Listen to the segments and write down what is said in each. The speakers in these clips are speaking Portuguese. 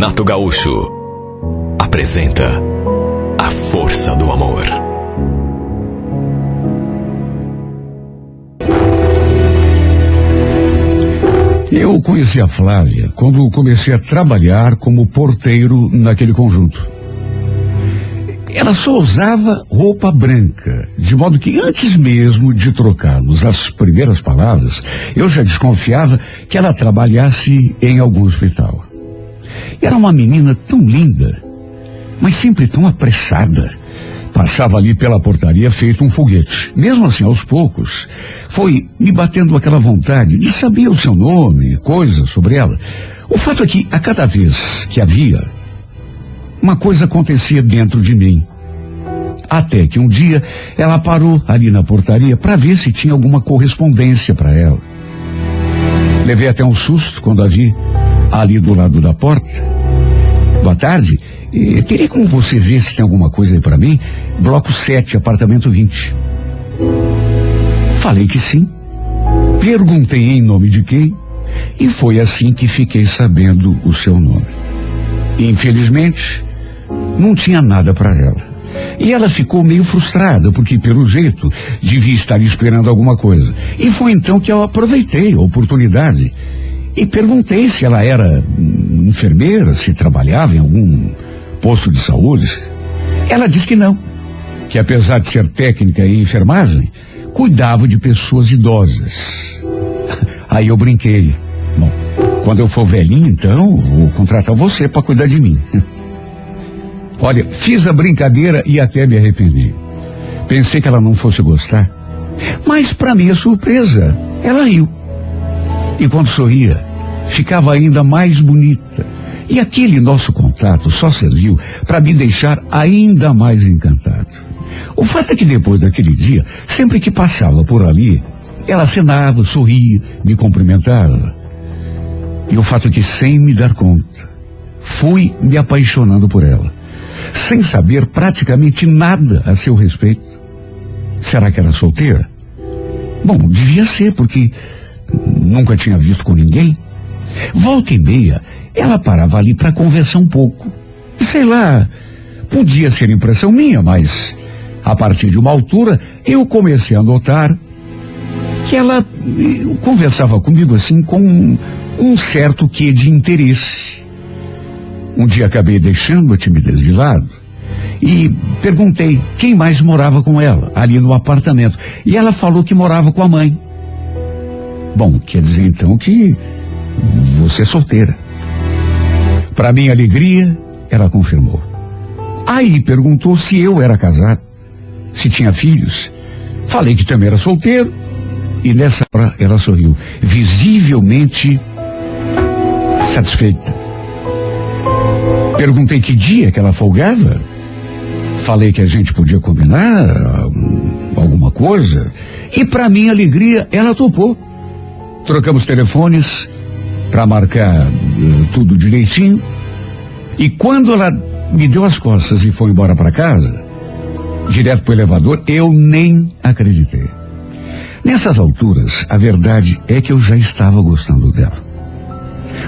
Renato Gaúcho apresenta A Força do Amor. Eu conheci a Flávia quando comecei a trabalhar como porteiro naquele conjunto. Ela só usava roupa branca, de modo que antes mesmo de trocarmos as primeiras palavras, eu já desconfiava que ela trabalhasse em algum hospital. Era uma menina tão linda, mas sempre tão apressada. Passava ali pela portaria feito um foguete. Mesmo assim, aos poucos, foi me batendo aquela vontade de saber o seu nome, coisas sobre ela. O fato é que, a cada vez que a via, uma coisa acontecia dentro de mim. Até que um dia, ela parou ali na portaria para ver se tinha alguma correspondência para ela. Levei até um susto quando a vi ali do lado da porta. Boa tarde. Teria como você ver se tem alguma coisa aí para mim? Bloco 7, apartamento 20. Falei que sim. Perguntei em nome de quem e foi assim que fiquei sabendo o seu nome. Infelizmente, não tinha nada para ela. E ela ficou meio frustrada porque, pelo jeito, devia estar esperando alguma coisa. E foi então que eu aproveitei a oportunidade e perguntei se ela era enfermeira, se trabalhava em algum posto de saúde. Ela disse que não, que apesar de ser técnica em enfermagem, cuidava de pessoas idosas. Aí eu brinquei. Bom, quando eu for velhinho, então, vou contratar você para cuidar de mim. Olha, fiz a brincadeira e até me arrependi. Pensei que ela não fosse gostar. Mas, para minha surpresa, ela riu. E quando sorria, ficava ainda mais bonita. E aquele nosso contato só serviu para me deixar ainda mais encantado. O fato é que depois daquele dia, sempre que passava por ali, ela acenava, sorria, me cumprimentava. E o fato é que, sem me dar conta, fui me apaixonando por ela, sem saber praticamente nada a seu respeito. Será que era solteira? Bom, devia ser, porque nunca tinha visto com ninguém. Volta e meia, ela parava ali para conversar um pouco. Sei lá, podia ser impressão minha, mas a partir de uma altura eu comecei a notar que ela conversava comigo assim com um certo quê de interesse. Um dia acabei deixando a timidez de lado e perguntei quem mais morava com ela ali no apartamento. E ela falou que morava com a mãe. Bom, quer dizer então que você é solteira. Para minha alegria, ela confirmou. Aí perguntou se eu era casado, se tinha filhos. Falei que também era solteiro. E nessa hora ela sorriu, visivelmente satisfeita. Perguntei que dia que ela folgava. Falei que a gente podia combinar alguma coisa. E para minha alegria, ela topou. Trocamos telefones para marcar tudo direitinho. E quando ela me deu as costas e foi embora para casa, direto pro elevador, eu nem acreditei. Nessas alturas, a verdade é que eu já estava gostando dela.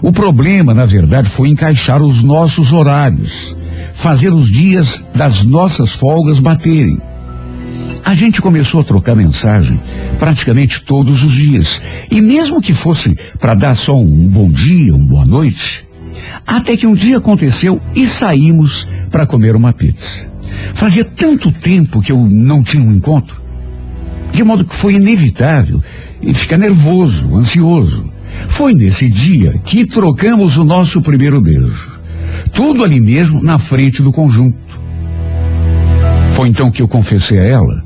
O problema, na verdade, foi encaixar os nossos horários, fazer os dias das nossas folgas baterem. A gente começou a trocar mensagem praticamente todos os dias. E mesmo que fosse para dar só um bom dia, uma boa noite, até que um dia aconteceu e saímos para comer uma pizza. Fazia tanto tempo que eu não tinha um encontro, de modo que foi inevitável ficar nervoso, ansioso. Foi nesse dia que trocamos o nosso primeiro beijo. Tudo ali mesmo na frente do conjunto. Foi então que eu confessei a ela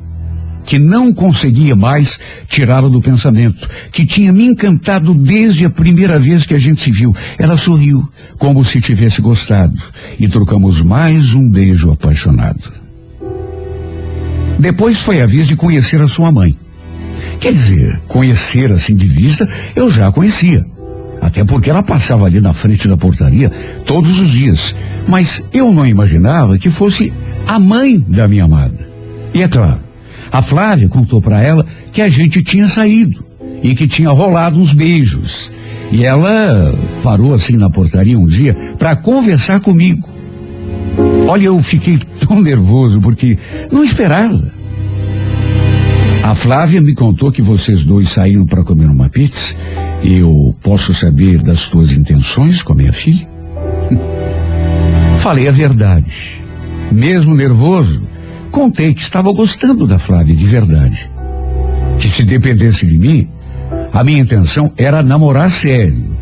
que não conseguia mais tirá-la do pensamento, que tinha me encantado desde a primeira vez que a gente se viu. Ela sorriu, como se tivesse gostado, e trocamos mais um beijo apaixonado. Depois foi a vez de conhecer a sua mãe. Quer dizer, conhecer assim de vista, eu já a conhecia. Até porque ela passava ali na frente da portaria todos os dias. Mas eu não imaginava que fosse a mãe da minha amada. E é claro, a Flávia contou para ela que a gente tinha saído e que tinha rolado uns beijos. E ela parou assim na portaria um dia para conversar comigo. Olha, eu fiquei tão nervoso porque não esperava. A Flávia me contou que vocês dois saíram para comer uma pizza. Eu posso saber das tuas intenções com a minha filha? Falei a verdade. Mesmo nervoso, contei que estava gostando da Flávia de verdade. Que se dependesse de mim, a minha intenção era namorar sério.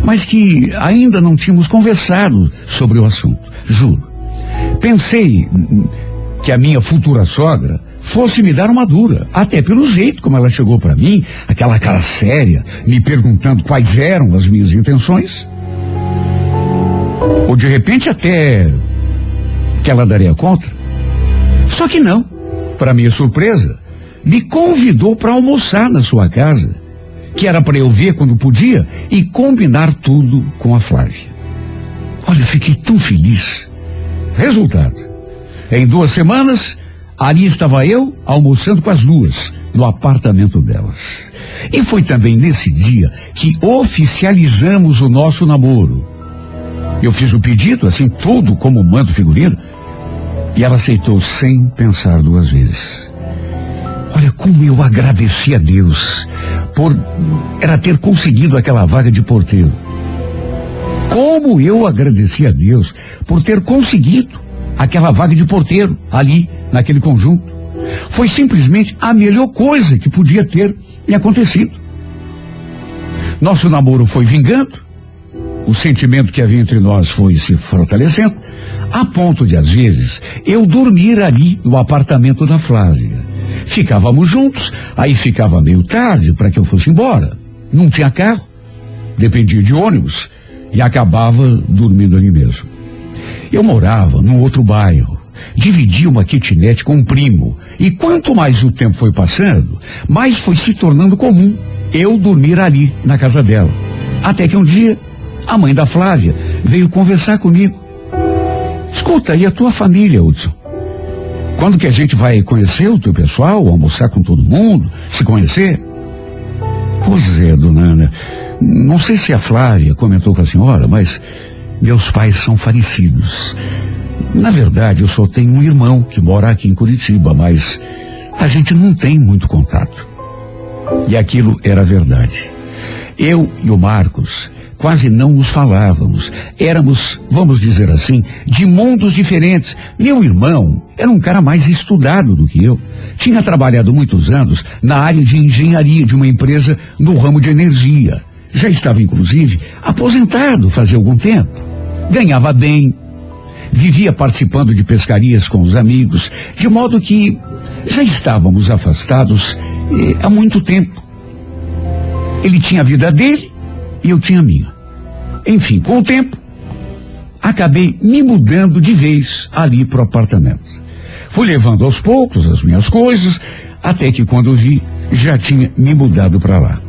Mas que ainda não tínhamos conversado sobre o assunto, juro. Pensei que a minha futura sogra fosse me dar uma dura, até pelo jeito como ela chegou para mim, aquela cara séria, me perguntando quais eram as minhas intenções. Ou de repente até que ela daria conta. Só que não. Para minha surpresa, me convidou para almoçar na sua casa, que era para eu ver quando podia e combinar tudo com a Flávia. Olha, eu fiquei tão feliz. Resultado, em 2 semanas, ali estava eu almoçando com as duas, no apartamento delas. E foi também nesse dia que oficializamos o nosso namoro. Eu fiz o pedido, assim, tudo como manda o figurino, e ela aceitou sem pensar 2 vezes. Olha, como eu agradeci a Deus por ela ter conseguido aquela vaga de porteiro. Como eu agradeci a Deus por ter conseguido aquela vaga de porteiro ali, naquele conjunto. Foi simplesmente a melhor coisa que podia ter me acontecido. Nosso namoro foi vingando, o sentimento que havia entre nós foi se fortalecendo, a ponto de, às vezes, eu dormir ali no apartamento da Flávia. Ficávamos juntos, aí ficava meio tarde para que eu fosse embora. Não tinha carro, dependia de ônibus e acabava dormindo ali mesmo. Eu morava num outro bairro, dividia uma kitnet com um primo, e quanto mais o tempo foi passando, mais foi se tornando comum eu dormir ali na casa dela. Até que um dia, a mãe da Flávia veio conversar comigo. Escuta, e a tua família, Hudson? Quando que a gente vai conhecer o teu pessoal, almoçar com todo mundo, se conhecer? Pois é, dona Ana, não sei se a Flávia comentou com a senhora, mas meus pais são falecidos. Na verdade, eu só tenho um irmão que mora aqui em Curitiba, mas a gente não tem muito contato. E aquilo era verdade. Eu e o Marcos quase não nos falávamos. Éramos, vamos dizer assim, de mundos diferentes. Meu irmão era um cara mais estudado do que eu. Tinha trabalhado muitos anos na área de engenharia de uma empresa no ramo de energia. Já estava, inclusive, aposentado fazia algum tempo. Ganhava bem. Vivia participando de pescarias com os amigos, de modo que já estávamos afastados há muito tempo. Ele tinha a vida dele e eu tinha a minha. Enfim, com o tempo, acabei me mudando de vez ali pro apartamento. Fui levando aos poucos as minhas coisas, até que quando vi, já tinha me mudado para lá.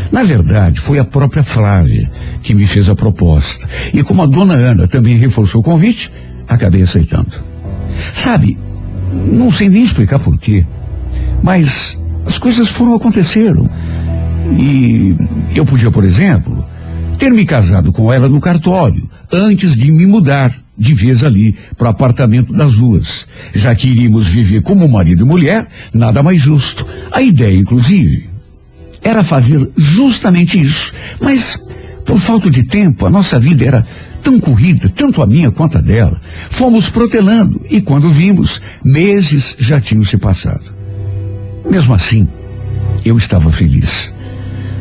Na verdade, foi a própria Flávia que me fez a proposta. E como a dona Ana também reforçou o convite, acabei aceitando. Sabe, não sei nem explicar porquê, mas as coisas aconteceram. E eu podia, por exemplo, ter me casado com ela no cartório, antes de me mudar de vez ali para o apartamento das duas. Já que iríamos viver como marido e mulher, nada mais justo. A ideia, inclusive, era fazer justamente isso. Mas, por falta de tempo, a nossa vida era tão corrida, tanto a minha quanto a dela. Fomos protelando e quando vimos, meses já tinham se passado. Mesmo assim, eu estava feliz.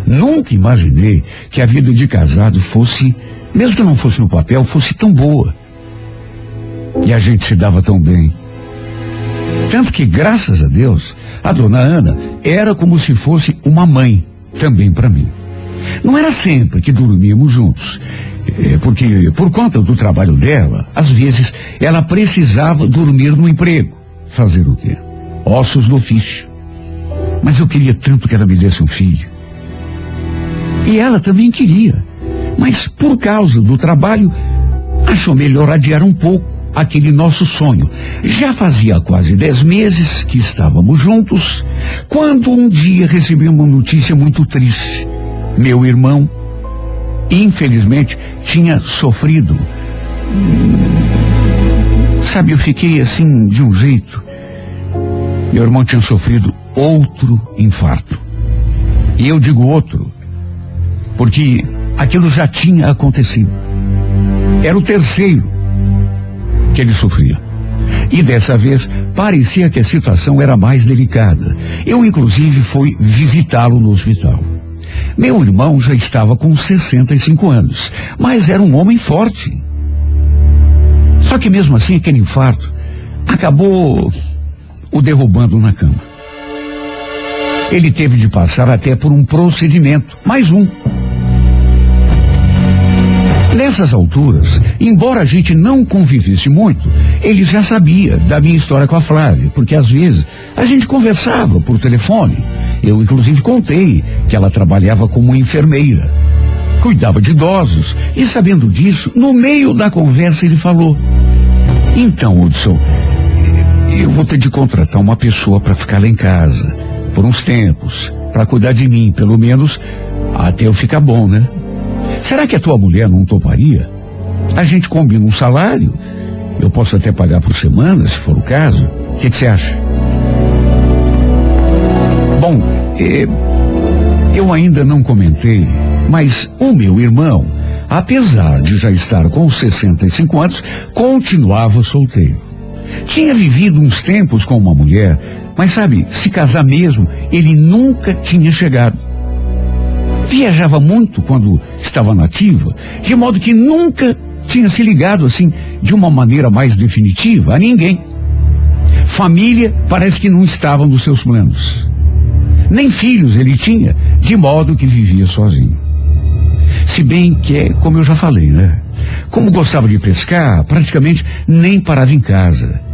Nunca imaginei que a vida de casado fosse, mesmo que não fosse no papel, fosse tão boa. E a gente se dava tão bem. Tanto que, graças a Deus, a dona Ana era como se fosse uma mãe também para mim. Não era sempre que dormíamos juntos, porque por conta do trabalho dela, às vezes ela precisava dormir no emprego. Fazer o quê? Ossos do ofício. Mas eu queria tanto que ela me desse um filho. E ela também queria. Mas por causa do trabalho, achou melhor adiar um pouco aquele nosso sonho. Já fazia quase 10 meses que estávamos juntos, quando um dia recebi uma notícia muito triste. Meu irmão infelizmente, tinha sofrido. Sabe, eu fiquei assim de um jeito. Meu irmão tinha sofrido outro infarto. E eu digo outro, porque aquilo já tinha acontecido. Era o terceiro que ele sofria. E dessa vez parecia que a situação era mais delicada. Eu, inclusive, fui visitá-lo no hospital. Meu irmão já estava com 65 anos, mas era um homem forte. Só que mesmo assim, aquele infarto acabou o derrubando na cama. Ele teve de passar até por um procedimento, mais um. Nessas alturas, embora a gente não convivesse muito, ele já sabia da minha história com a Flávia, porque às vezes a gente conversava por telefone. Eu, inclusive, contei que ela trabalhava como enfermeira, cuidava de idosos, e sabendo disso, no meio da conversa ele falou: então, Hudson, eu vou ter de contratar uma pessoa para ficar lá em casa, por uns tempos, para cuidar de mim, pelo menos até eu ficar bom, né? Será que a tua mulher não toparia? A gente combina um salário, eu posso até pagar por semana, se for o caso. O que você acha? Bom, eu ainda não comentei, mas o meu irmão, apesar de já estar com 65 anos, continuava solteiro. Tinha vivido uns tempos com uma mulher, mas sabe, se casar mesmo, ele nunca tinha chegado. Viajava muito quando estava nativa, de modo que nunca tinha se ligado assim, de uma maneira mais definitiva, a ninguém. Família parece que não estava nos seus planos. Nem filhos ele tinha, de modo que vivia sozinho. Se bem que como eu já falei, né? Como gostava de pescar, praticamente nem parava em casa.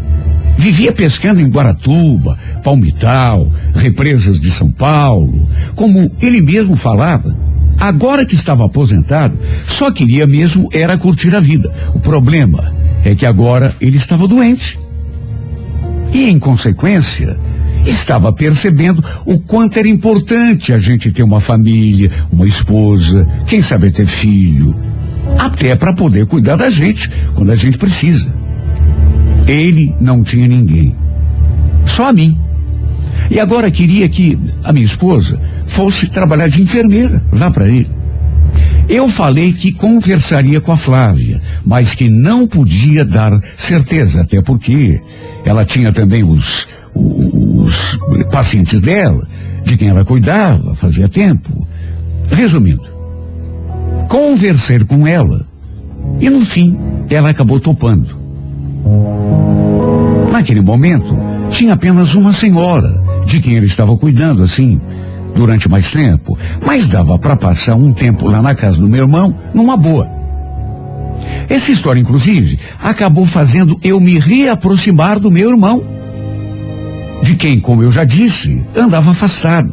Vivia pescando em Guaratuba, Palmital, represas de São Paulo. Como ele mesmo falava, agora que estava aposentado, só queria mesmo era curtir a vida. O problema é que agora ele estava doente. E, em consequência, estava percebendo o quanto era importante a gente ter uma família, uma esposa, quem sabe ter filho, até para poder cuidar da gente quando a gente precisa. Ele não tinha ninguém, só a mim. E agora queria que a minha esposa fosse trabalhar de enfermeira lá para ele. Eu falei que conversaria com a Flávia, mas que não podia dar certeza, até porque ela tinha também os pacientes dela, de quem ela cuidava fazia tempo. Resumindo, conversei com ela e no fim ela acabou topando. Naquele momento, tinha apenas uma senhora, de quem ele estava cuidando, assim, durante mais tempo, mas dava para passar um tempo lá na casa do meu irmão, numa boa. Essa história, inclusive, acabou fazendo eu me reaproximar do meu irmão, de quem, como eu já disse, andava afastado.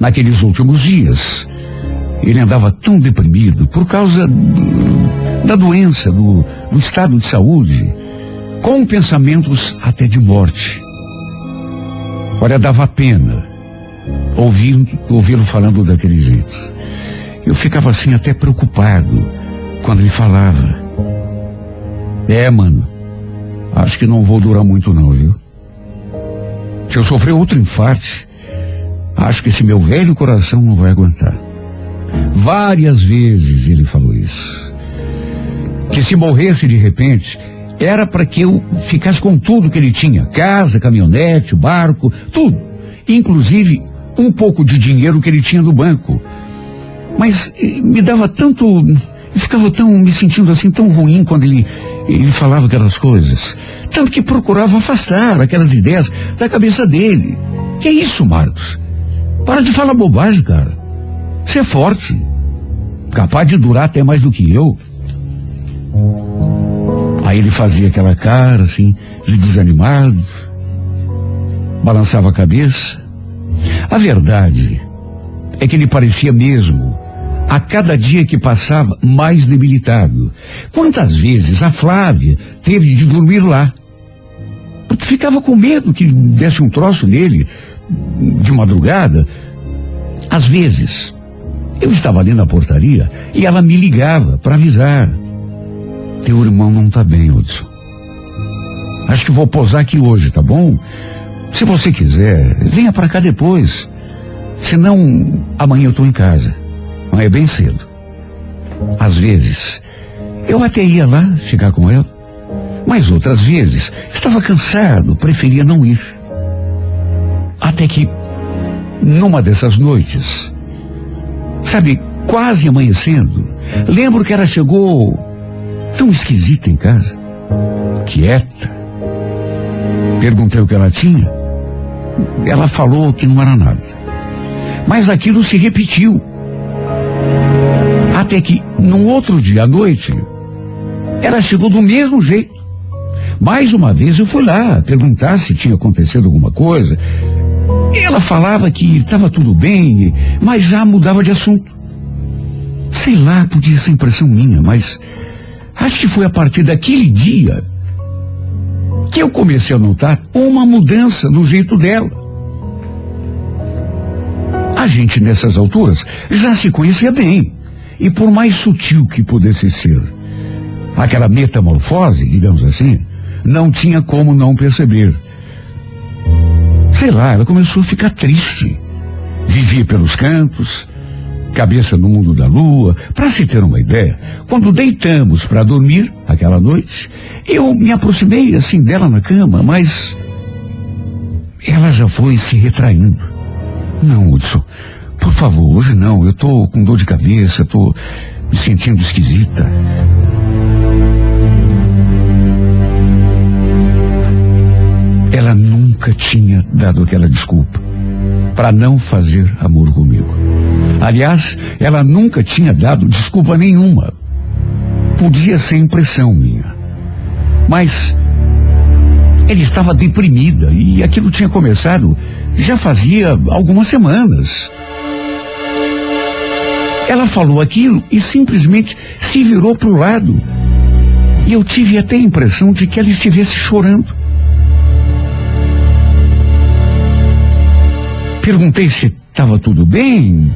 Naqueles últimos dias, ele andava tão deprimido por causa da doença, do estado de saúde, com pensamentos até de morte. Olha, dava pena ouvi-lo falando daquele jeito. Eu ficava assim até preocupado quando ele falava. Mano, acho que não vou durar muito não, viu? Se eu sofrer outro infarto, acho que esse meu velho coração não vai aguentar. Várias vezes ele falou isso. Que se morresse de repente, era para que eu ficasse com tudo que ele tinha. Casa, caminhonete, barco, tudo. Inclusive um pouco de dinheiro que ele tinha do banco. Mas me dava tanto... Eu ficava me sentindo assim tão ruim quando ele falava aquelas coisas. Tanto que procurava afastar aquelas ideias da cabeça dele. Que é isso, Marcos? Para de falar bobagem, cara. Você é forte. Capaz de durar até mais do que eu. Aí ele fazia aquela cara assim, de desanimado, balançava a cabeça. A verdade é que ele parecia mesmo, a cada dia que passava, mais debilitado. Quantas vezes a Flávia teve de dormir lá? Porque ficava com medo que desse um troço nele de madrugada. Às vezes, Eu estava ali na portaria e ela me ligava para avisar. Teu irmão não tá bem, Hudson. Acho que vou posar aqui hoje, tá bom? Se você quiser, venha para cá depois. Senão, amanhã eu tô em casa. Não é bem cedo. Às vezes, eu até ia lá ficar com ela. Mas outras vezes, estava cansado, preferia não ir. Até que, numa dessas noites, sabe, quase amanhecendo, lembro que ela chegou tão esquisita em casa, quieta. Perguntei o que ela tinha. Ela falou que não era nada. Mas aquilo se repetiu. Até que, no outro dia à noite, ela chegou do mesmo jeito. Mais uma vez eu fui lá perguntar se tinha acontecido alguma coisa. Ela falava que estava tudo bem, mas já mudava de assunto. Sei lá, podia ser impressão minha, mas acho que foi a partir daquele dia que eu comecei a notar uma mudança no jeito dela. A gente, nessas alturas, já se conhecia bem. E por mais sutil que pudesse ser aquela metamorfose, digamos assim, não tinha como não perceber. Sei lá, ela começou a ficar triste. Vivia pelos cantos, cabeça no mundo da lua. Para se ter uma ideia, quando deitamos para dormir aquela noite, eu me aproximei assim dela na cama, mas ela já foi se retraindo. Não, Hudson, por favor, hoje não, eu tô com dor de cabeça, tô me sentindo esquisita. Ela nunca tinha dado aquela desculpa para não fazer amor comigo. Aliás, ela nunca tinha dado desculpa nenhuma. Podia ser impressão minha. Mas ela estava deprimida e aquilo tinha começado já fazia algumas semanas. Ela falou aquilo e simplesmente se virou para o lado. E eu tive até a impressão de que ela estivesse chorando. Perguntei se estava tudo bem,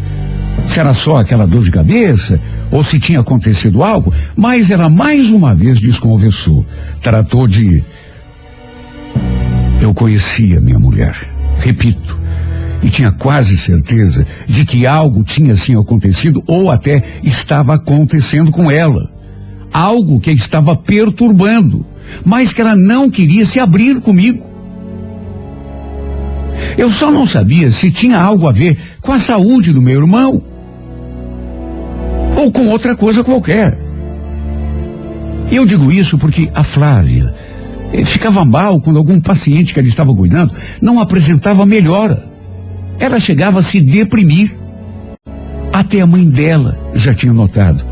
se era só aquela dor de cabeça, ou se tinha acontecido algo, mas ela mais uma vez desconversou. Tratou de... Eu conhecia minha mulher, repito, e tinha quase certeza de que algo tinha sim acontecido, ou até estava acontecendo com ela. Algo que a estava perturbando, mas que ela não queria se abrir comigo. Eu só não sabia se tinha algo a ver com a saúde do meu irmão ou com outra coisa qualquer. E eu digo isso porque a Flávia ficava mal quando algum paciente que ela estava cuidando não apresentava melhora. Ela chegava a se deprimir. Até a mãe dela já tinha notado.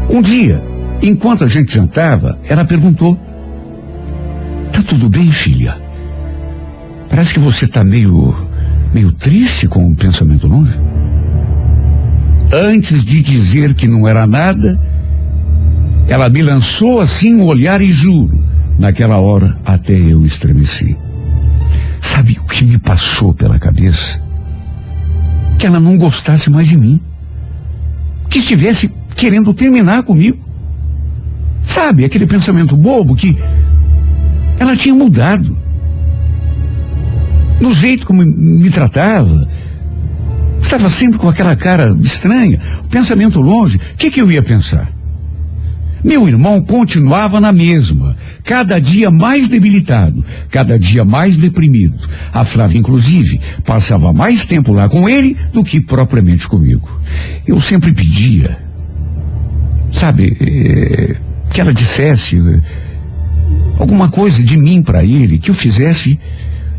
Um dia, enquanto a gente jantava, ela perguntou: "Tá tudo bem, filha? Parece que você está meio triste com o pensamento longe." Antes de dizer que não era nada, ela me lançou assim um olhar e juro, naquela hora até eu estremeci. Sabe o que me passou pela cabeça? Que ela não gostasse mais de mim. Que estivesse querendo terminar comigo. Sabe, aquele pensamento bobo que ela tinha mudado. No jeito como me tratava, estava sempre com aquela cara estranha, o pensamento longe. O que eu ia pensar? Meu irmão continuava na mesma, cada dia mais debilitado, cada dia mais deprimido. A Flávia, inclusive, passava mais tempo lá com ele do que propriamente comigo. Eu sempre pedia, sabe, que ela dissesse alguma coisa de mim para ele, que eu fizesse.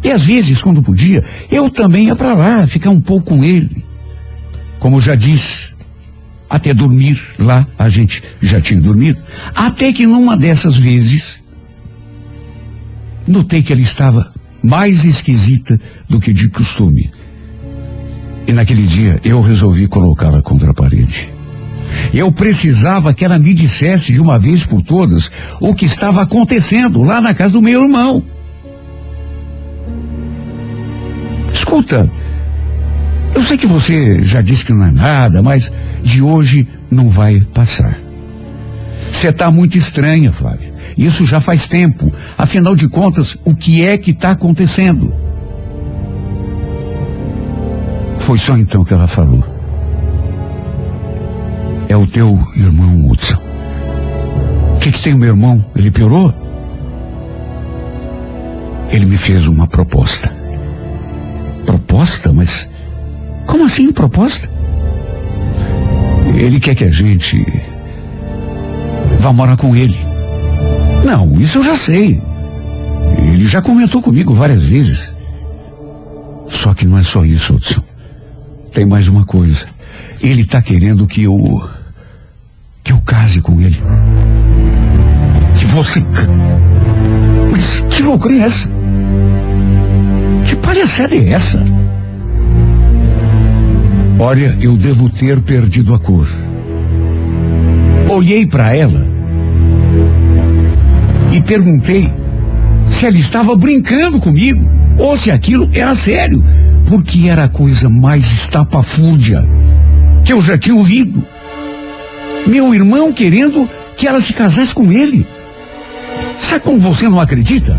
E às vezes, quando podia, eu também ia para lá, ficar um pouco com ele. Como já disse, até dormir lá, a gente já tinha dormido. Até que numa dessas vezes, notei que ela estava mais esquisita do que de costume. E naquele dia, eu resolvi colocá-la contra a parede. Eu precisava que ela me dissesse de uma vez por todas o que estava acontecendo lá na casa do meu irmão. Escuta, Eu sei que você já disse que não é nada, mas de hoje não vai passar. Você está muito estranha, Flávia. Isso já faz tempo. Afinal de contas, o que é que está acontecendo? Foi só então que ela falou. É o teu irmão, Hudson. O que tem o meu irmão? Ele piorou? Ele me fez uma proposta. Proposta? Mas como assim proposta? Ele quer que a gente vá morar com ele. Não, isso eu já sei. Ele já comentou comigo várias vezes. Só que não é só isso, Hudson. Tem mais uma coisa. Ele tá querendo que eu case com ele. Que você... Mas que loucura é essa? Que palhaçada é essa? Olha, eu devo ter perdido a cor. Olhei para ela e perguntei se ela estava brincando comigo ou se aquilo era sério, porque era a coisa mais estapafúrdia que eu já tinha ouvido. Meu irmão querendo que ela se casasse com ele. Sabe como você não acredita?